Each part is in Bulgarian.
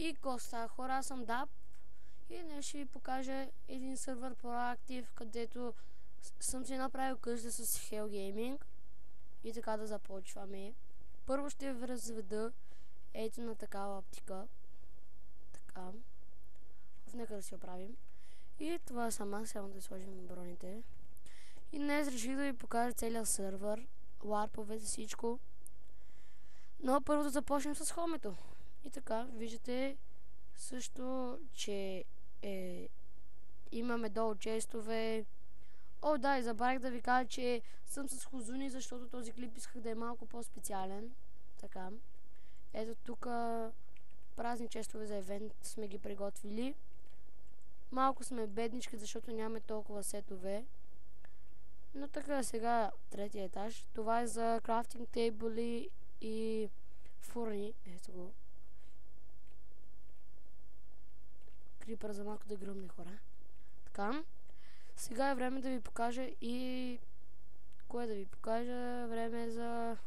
И какво става, хора, аз съм Даб и днес ще ви покажа един сервер проактив, където съм си направил къща с Hell Gaming и така да започваме. Първо ще ви разведа ето на такава оптика. Така. Нека да си оправим. И това съм аз, само да сложим броните. И днес реших да ви покажа целият сервер, ларповете, всичко. Но първо да започнем с хомето. И така, виждате също, че имаме долу честове. О, да, и забравих да ви кажа, че съм с хузуни, защото този клип исках да е малко по-специален. Така. Ето тук празни честове за евент сме ги приготвили. Малко сме беднички, защото нямаме толкова сетове. Но така, сега третия етаж. Това е за крафтинг тейбли и фурни. Ето го. Крипър за малко да гръмне, хора. Така. Сега е време да ви покажа и... Кое да ви покажа? Време е за...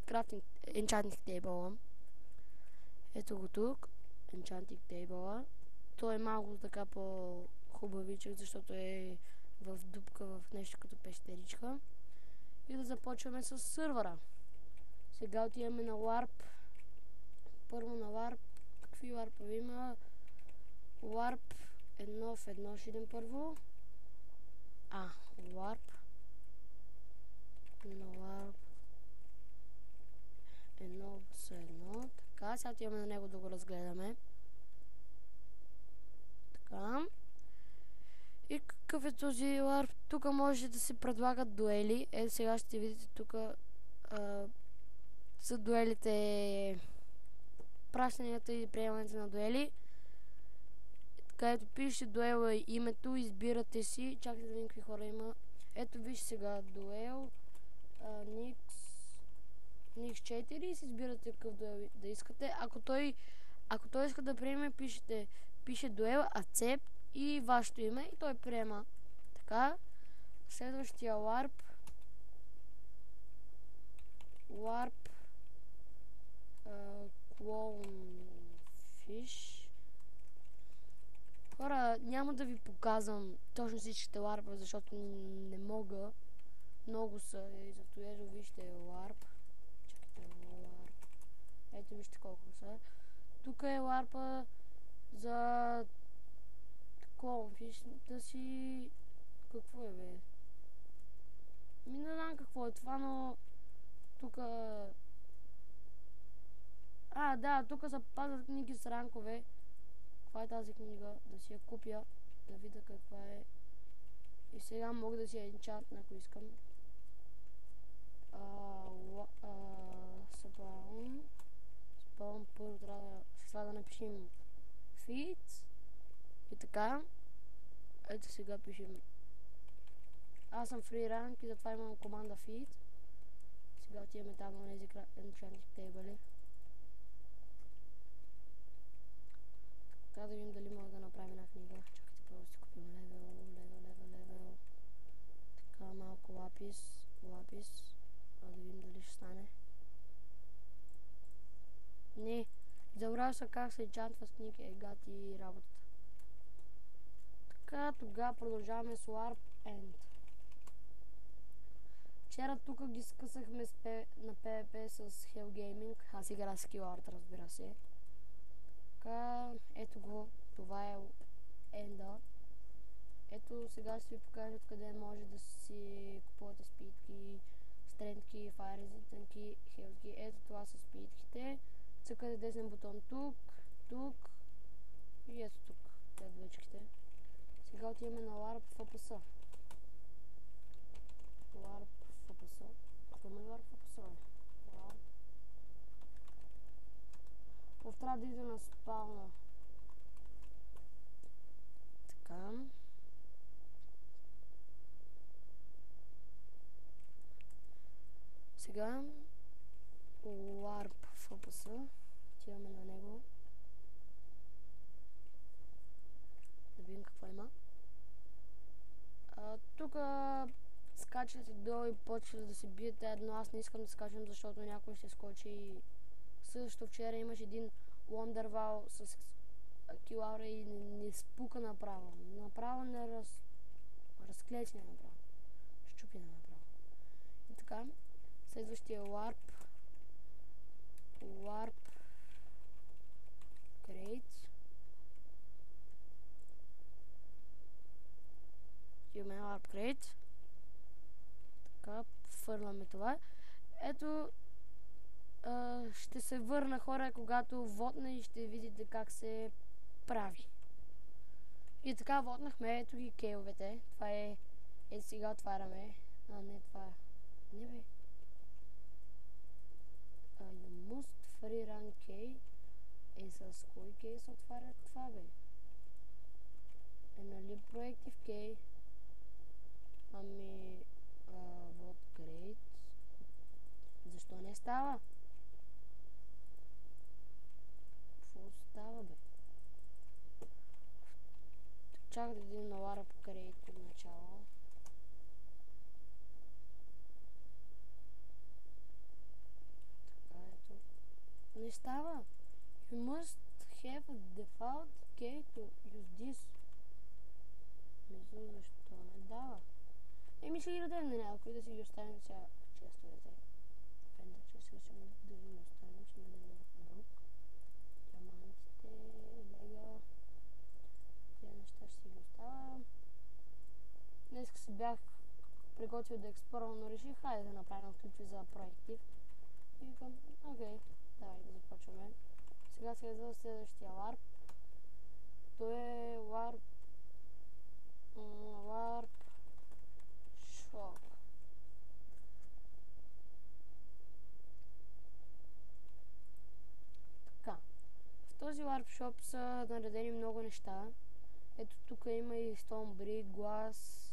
крафтинг... енчантинг тейбъла. Ето го тук. Енчантинг тейбъла. Той е малко така по-хубавичък, защото е в дупка, в нещо като пещеричка. И да започваме с сървъра. Сега отиваме на Warp. Първо на Warp. Какви Warp-ове има? Warp 1 в 1 ще идем първо. Warp. На Warp 1 с 1. Така, сега отиваме на него да го разгледаме. Така. И какъв е този Warp? Тук може да се предлагат дуели. Ето сега ще видите тук са дуелите, пращанията и приемането на дуели. Където пише дуела и името, избирате си. Чакайте да видим какви хора има. Ето виж сега дуел. Nix 4 и си избирате какъв дуел да искате. Ако той иска да приеме, пише дуел, accept и вашето име и той приема. Така. Следващия Warp. Clownfish. Хора, няма да ви показвам точно всичките ларпа, защото не мога. Много са и зато ето вижте ларп. Чакайте, ларп. Ето вижте колко са. Тук е ларпа за Clownfish да си... Какво е, бе? Не знам какво е това, но... Тук... Да, тук са пазят книги с ранкове. Каква е тази книга? Да си я купя, да видя каква е. И сега мога да си я енчантна, ако искам. Spawn, първо трябва да напишем feed. И така. Ето сега пишем. Аз съм free rank и затова имам команда feed. Сега отиваме там на тези enchanting table. Така да видим дали мога да направим една книга. Чакайте първо да си купим левел. Така малко лапис. Да видим дали ще стане. Не. Забравя се как се енчантва с книги. Гати работата. Така, тогава продължаваме с Warp End. Вчера тук ги скъсахме на PvP с Hell Gaming. Аз игра с Killart, разбира се. Така, ето го. Това е Енда. Ето сега ще ви покажа къде може да си купувате спидки, стрендки, fire resistance, хелски. Ето това са спидките. Цъкате десен бутон тук и ето тук. Те двечките. Сега отиваме на Warp FPS. Warp FPS. Тук има Warp FPS. Трябва да иде на спална. Така. Сега Warp FPS. Отиваме на него. Да видим какво има. Тук скачате долу и почвате да се биете, но аз не искам да скачам, защото някой ще скочи и също вчера имаш един Wonderwall с килаура и не спука направо. Направо не разклечне направо. Щупина направо. И така, следващия Warp Crate. Имаме Warp Crate. Така, фърляме това. Ето, ще се върна, хора, когато вотна и ще видите как се прави. И така вотнахме, ето ги кейовете. Това е, сега отваряме. Не това. Не бе. You must free run key. С кой кей се отваря това, бе? Нали проектив кей? Вот Crate. Защо не става? Какво става, бе? Чакай да видим на Warp Crate от начало. Така, ето. Не става. You must have a default key to use this. Мисля, защо не дава? Ще ги дадем на някой да си ги оставим сега честовете. Че сега ще да ги оставим, ще ги дадем някой друг. Диамантите, лега. Тези неща ще си ги оставям. Днес се бях приготвил да експлорвам, но реших, хайде да направим клипче за проектив. И викам, окей, давай да започваме. Сега се за следващия Warp. То е Warp Shop. Така. В този Warp Shop са наредени много неща. Ето тук има и Stone Brick, Glass,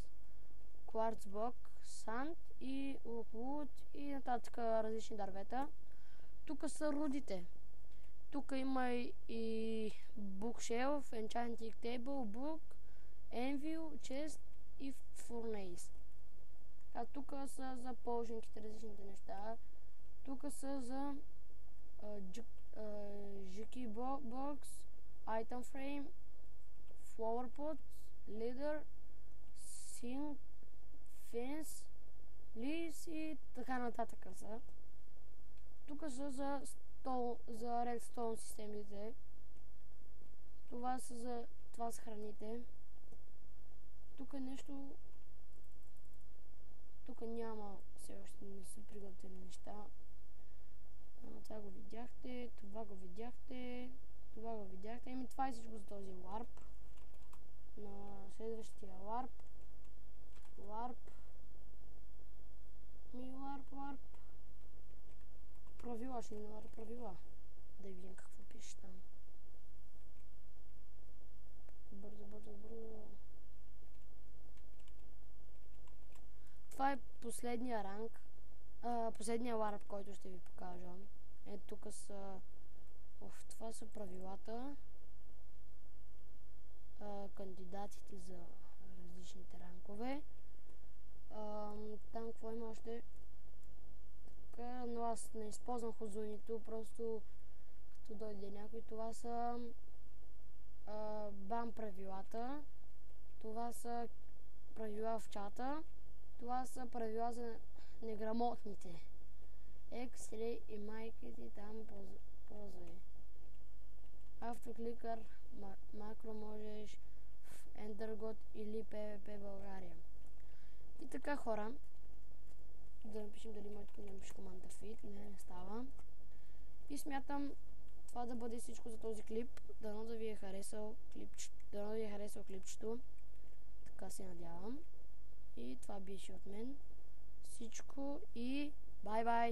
Quartz Block, Sand и Wood и нататък различни дървета. Тук са рудите. Тук има и Bookshelf, Enchanting Table, Book, Anvil, Chest и Furnace. А тук са за полжинките, различните неща. Тук са за Juki Box, Item Frame, Flower Pot, Leather, Sink, Fence, Leaves и така нататък са. Тук са за Redstone системите. Това са храните. Тук нещо... Тук няма, все още не са приготвени неща. Това го видяхте, това го видяхте, това го видяхте. Еми това е всичко за този Warp. На следващия Warp. Правила, ще ни наваря правила. Да видим какво пише там. Бързо. Това е последния ранг. Последния Warp, който ще ви покажа. Ето тук са... това са правилата. Кандидатите за различните рангове. Там какво има още? Така, но аз не използвам хозунито, просто като дойде някой. Това са бам правилата. Това са правила в чата. Това са правила за неграмотните. X-ray и майките там ползвай. Автокликър, макро можеш в Endergot или PvP България. И така, хора, да напишем дали може да напише команда fit. Не става. И смятам това да бъде всичко за този клип. Дано да ви е харесал клипчето. Така се надявам. И това беше от мен всичко и бай-бай!